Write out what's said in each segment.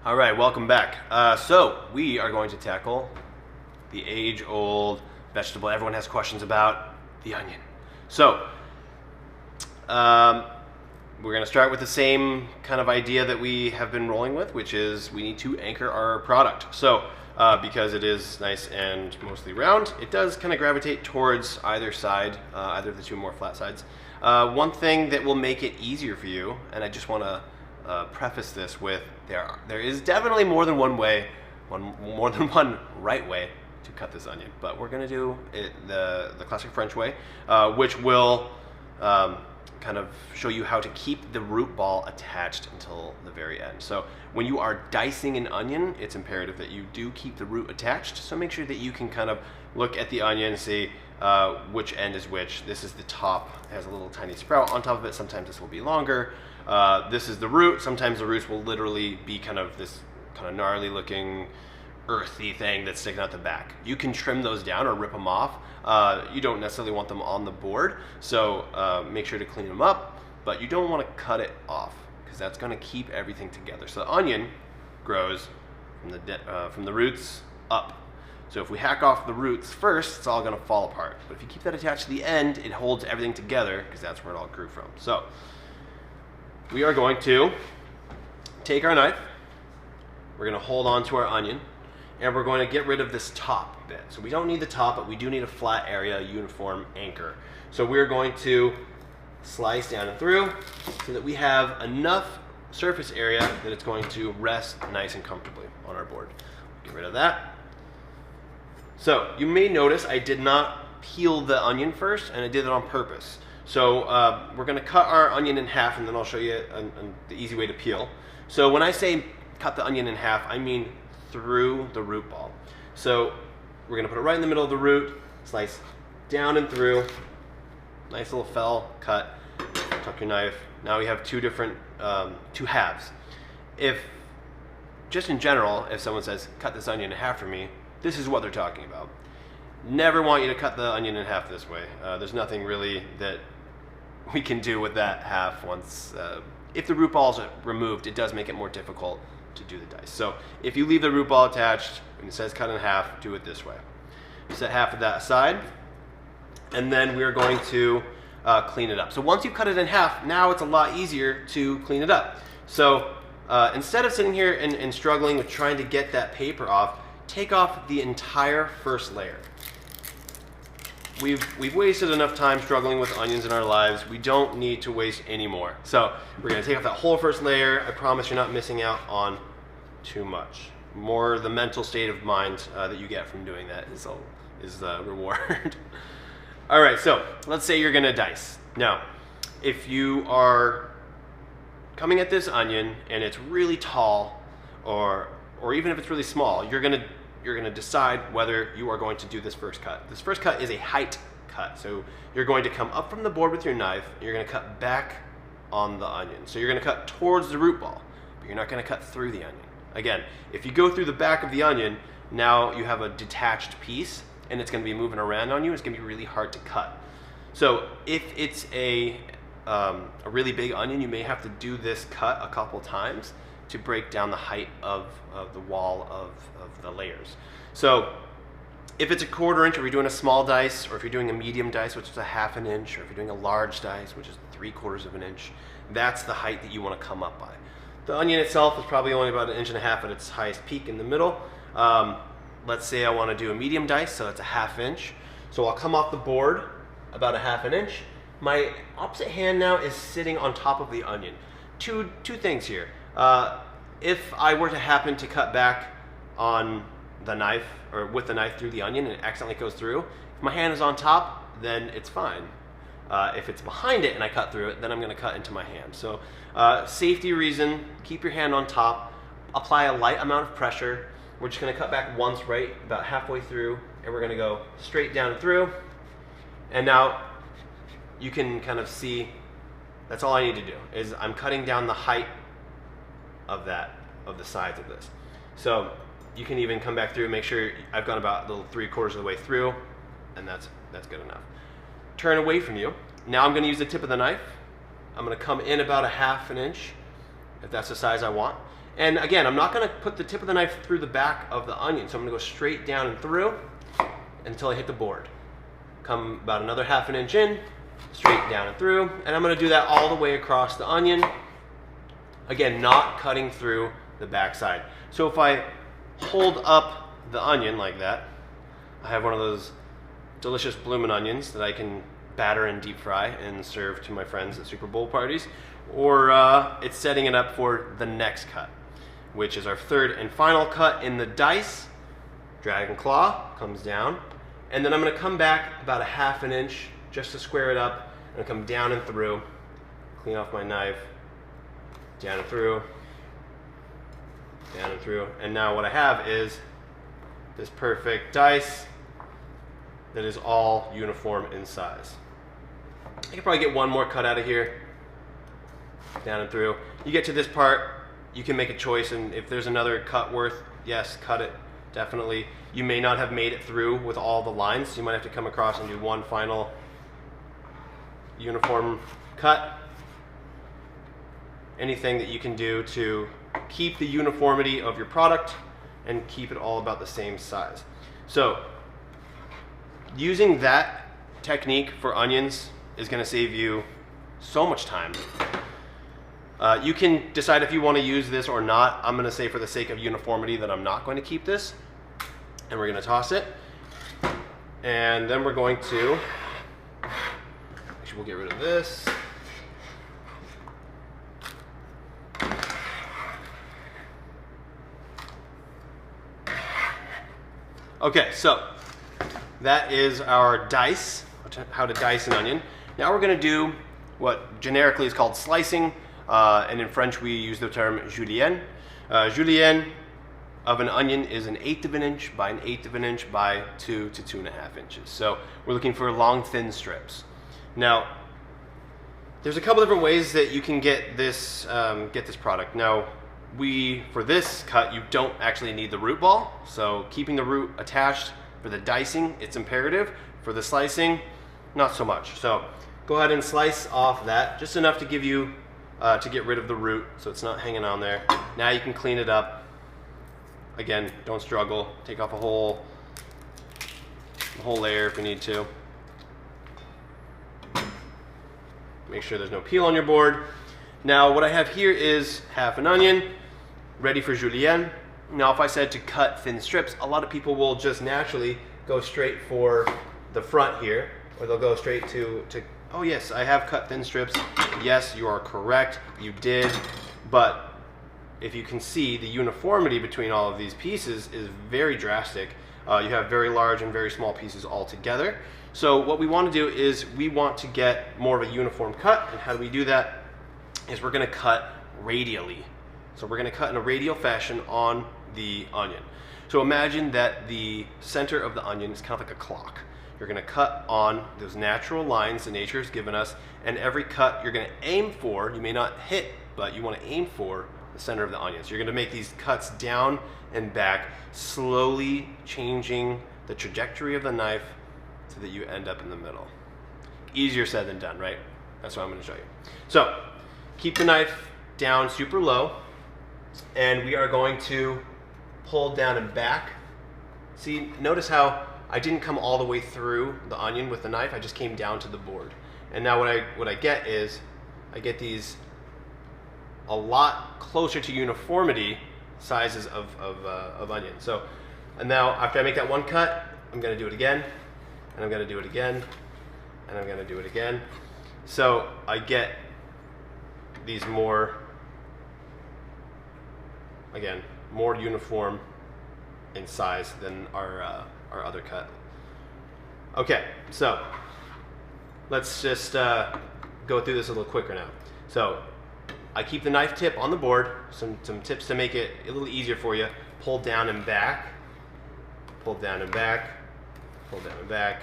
All right, welcome back. So we are going to tackle the age-old vegetable everyone has questions about, the onion. So we're going to start with the same kind of idea that we have been rolling with, which is we need to anchor our product. So because it is nice and mostly round, it does kind of gravitate towards either side, either of the two more flat sides. One thing that will make it easier for you, and I just want to preface this with there is definitely more than one way, more than one right way to cut this onion, but we're going to do it the classic French way, which will kind of show you how to keep the root ball attached until the very end. So when you are dicing an onion, it's imperative that you do keep the root attached. So make sure that you can kind of look at the onion and see which end is which. This is the top, it has a little tiny sprout on top of it. Sometimes this will be longer. This is the root. Sometimes the roots will literally be kind of this kind of gnarly looking earthy thing that's sticking out the back. You can trim those down or rip them off. You don't necessarily want them on the board, so make sure to clean them up, but you don't want to cut it off because that's going to keep everything together. So the onion grows from the roots up. So if we hack off the roots first, it's all going to fall apart. But if you keep that attached to the end, it holds everything together because that's where it all grew from. So we are going to take our knife, we're going to hold on to our onion, and we're going to get rid of this top bit. So we don't need the top, but we do need a flat area, uniform anchor. So we're going to slice down and through so that we have enough surface area that it's going to rest nice and comfortably on our board. Get rid of that. So you may notice I did not peel the onion first, and I did it on purpose. So we're going to cut our onion in half, and then I'll show you the easy way to peel. So when I say cut the onion in half, I mean through the root ball. So we're going to put it right in the middle of the root, slice down and through, nice little fell cut, tuck your knife. Now we have two different, two halves. If, just in general, if someone says, cut this onion in half for me, this is what they're talking about. Never want you to cut the onion in half this way. There's nothing really that we can do with that half once, if the root ball is removed, it does make it more difficult to do the dice. So if you leave the root ball attached and it says cut in half, do it this way. Set half of that aside, and then we're going to clean it up. So once you've cut it in half, now it's a lot easier to clean it up. So instead of sitting here and struggling with trying to get that paper off, take off the entire first layer. We've wasted enough time struggling with onions in our lives. We don't need to waste any more. So we're going to take off that whole first layer. I promise you're not missing out on too much. More the mental state of mind that you get from doing that is the reward. All right, so let's say you're going to dice. Now, if you are coming at this onion and it's really tall, or even if it's really small, you're going to decide whether you are going to do this first cut. This first cut is a height cut. So you're going to come up from the board with your knife, and you're going to cut back on the onion. So you're going to cut towards the root ball, but you're not going to cut through the onion. Again, if you go through the back of the onion, now you have a detached piece, and it's going to be moving around on you. It's going to be really hard to cut. So if it's a really big onion, you may have to do this cut a couple times to break down the height of the wall of the layers. So if it's a 1/4 inch, or you're doing a small dice, or if you're doing a medium dice, which is a 1/2 inch, or if you're doing a large dice, which is 3/4 inch, that's the height that you want to come up by. The onion itself is probably only about 1.5 inches at its highest peak in the middle. Let's say I want to do a medium dice, so it's a 1/2 inch. So I'll come off the board about 1/2 inch. My opposite hand now is sitting on top of the onion. Two things here. If I were to happen to cut back on the knife, or with the knife through the onion, and it accidentally goes through, if my hand is on top, then it's fine. If it's behind it and I cut through it, then I'm going to cut into my hand. So safety reason, keep your hand on top, apply a light amount of pressure. We're just going to cut back once, right about halfway through, and we're going to go straight down and through. And now you can kind of see, that's all I need to do, is I'm cutting down the height of the sides of this. So you can even come back through and make sure I've gone about a little 3/4 of the way through, and that's good enough. Turn away from you. Now I'm going to use the tip of the knife. I'm going to come in about 1/2 inch, if that's the size I want, And again, I'm not gonna put the tip of the knife through the back of the onion, so I'm gonna go straight down and through until I hit the board. Come about another ½ inch in, straight down and through, and I'm gonna do that all the way across the onion. Again, not cutting through the back side. So if I hold up the onion like that, I have one of those delicious bloomin' onions that I can batter and deep fry and serve to my friends at Super Bowl parties, or it's setting it up for the next cut, which is our third and final cut in the dice. Dragon claw comes down, and then I'm gonna come back about ½ inch just to square it up, and come down and through, clean off my knife, down and through, down and through, and now what I have is this perfect dice that is all uniform in size. I could probably get one more cut out of here, down and through. You get to this part, you can make a choice, and if there's another cut worth, yes, cut it, definitely. You may not have made it through with all the lines, so you might have to come across and do one final uniform cut. Anything that you can do to keep the uniformity of your product and keep it all about the same size. So using that technique for onions is going to save you so much time. You can decide if you want to use this or not. I'm going to say for the sake of uniformity that I'm not going to keep this, and we're going to toss it, and then we're going to, actually we'll get rid of this. Okay, so that is our dice, how to dice an onion. Now we're going to do what generically is called slicing, and in French we use the term julienne. Julienne of an onion is 1/8 of an inch by 1/8 of an inch by 2 to 2.5 inches. So we're looking for long, thin strips. Now, there's a couple different ways that you can get this product. Now, for this cut, you don't actually need the root ball, so keeping the root attached for the dicing, it's imperative. For the slicing, not so much. So go ahead and slice off that, just enough to give you, to get rid of the root, so it's not hanging on there. Now you can clean it up. Again, don't struggle. Take off a whole layer if you need to. Make sure there's no peel on your board. Now what I have here is half an onion, ready for julienne. Now if I said to cut thin strips, a lot of people will just naturally go straight for the front here, or they'll go straight to oh yes, I have cut thin strips. Yes, you are correct, you did, but if you can see, the uniformity between all of these pieces is very drastic. You have very large and very small pieces all together. So what we want to do is we want to get more of a uniform cut, and how do we do that? Is we're going to cut radially. So we're going to cut in a radial fashion on the onion. So imagine that the center of the onion is kind of like a clock. You're going to cut on those natural lines that nature has given us, and every cut you're going to aim for, you may not hit, but you want to aim for the center of the onion. So you're going to make these cuts down and back, slowly changing the trajectory of the knife so that you end up in the middle. Easier said than done, right? That's what I'm going to show you. So keep the knife down super low, and we are going to pull down and back. See, notice how I didn't come all the way through the onion with the knife, I just came down to the board. And now what I get is, I get these a lot closer to uniformity sizes of onion. So, and now after I make that one cut, I'm going to do it again, and I'm going to do it again, and I'm going to do it again. So I get these more, again, more uniform in size than our other cut. Okay, so let's just go through this a little quicker now. So I keep the knife tip on the board, some tips to make it a little easier for you. Pull down and back, pull down and back, pull down and back,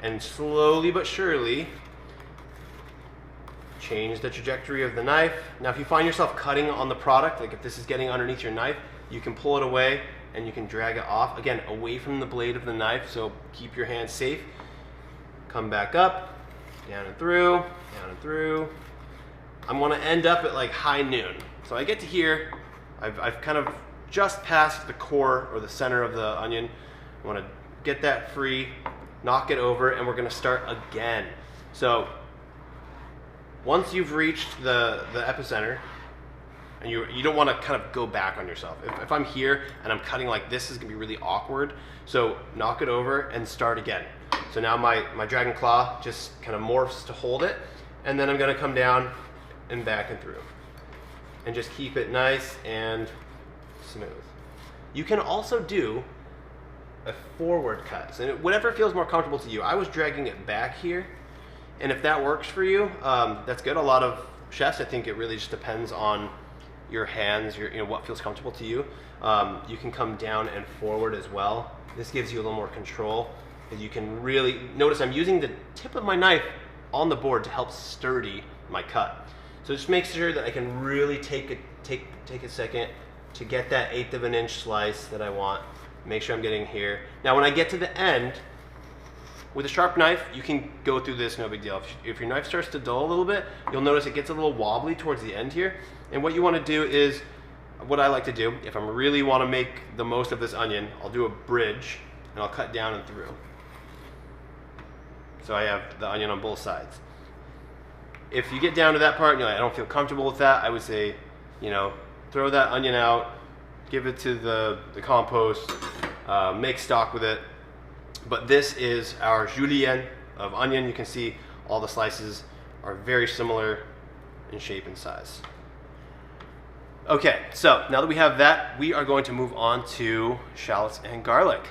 and slowly but surely change the trajectory of the knife. Now if you find yourself cutting on the product, like if this is getting underneath your knife, you can pull it away and you can drag it off, again, away from the blade of the knife, so keep your hand safe. Come back up, down and through, down and through. I'm going to end up at like high noon. So I get to here, I've kind of just past the core or the center of the onion. I want to get that free, knock it over, and we're going to start again. So once you've reached the epicenter, and you don't want to kind of go back on yourself. If I'm here and I'm cutting like this, is going to be really awkward. So knock it over and start again. So now my dragon claw just kind of morphs to hold it, and then I'm going to come down and back and through. And just keep it nice and smooth. You can also do a forward cut, so whatever feels more comfortable to you. I was dragging it back here, and if that works for you, that's good. A lot of chefs, I think it really just depends on your hands, what feels comfortable to you. You can come down and forward as well. This gives you a little more control, because you can really notice I'm using the tip of my knife on the board to help sturdy my cut. So just make sure that I can really take a second to get that 1/8 of an inch slice that I want. Make sure I'm getting here. Now when I get to the end, with a sharp knife, you can go through this, no big deal. If your knife starts to dull a little bit, you'll notice it gets a little wobbly towards the end here. And what you want to do is, what I like to do, if I really want to make the most of this onion, I'll do a bridge and I'll cut down and through. So I have the onion on both sides. If you get down to that part and you're like, I don't feel comfortable with that, I would say, throw that onion out, give it to the compost, make stock with it. But this is our julienne of onion. You can see all the slices are very similar in shape and size. Okay, so now that we have that, we are going to move on to shallots and garlic.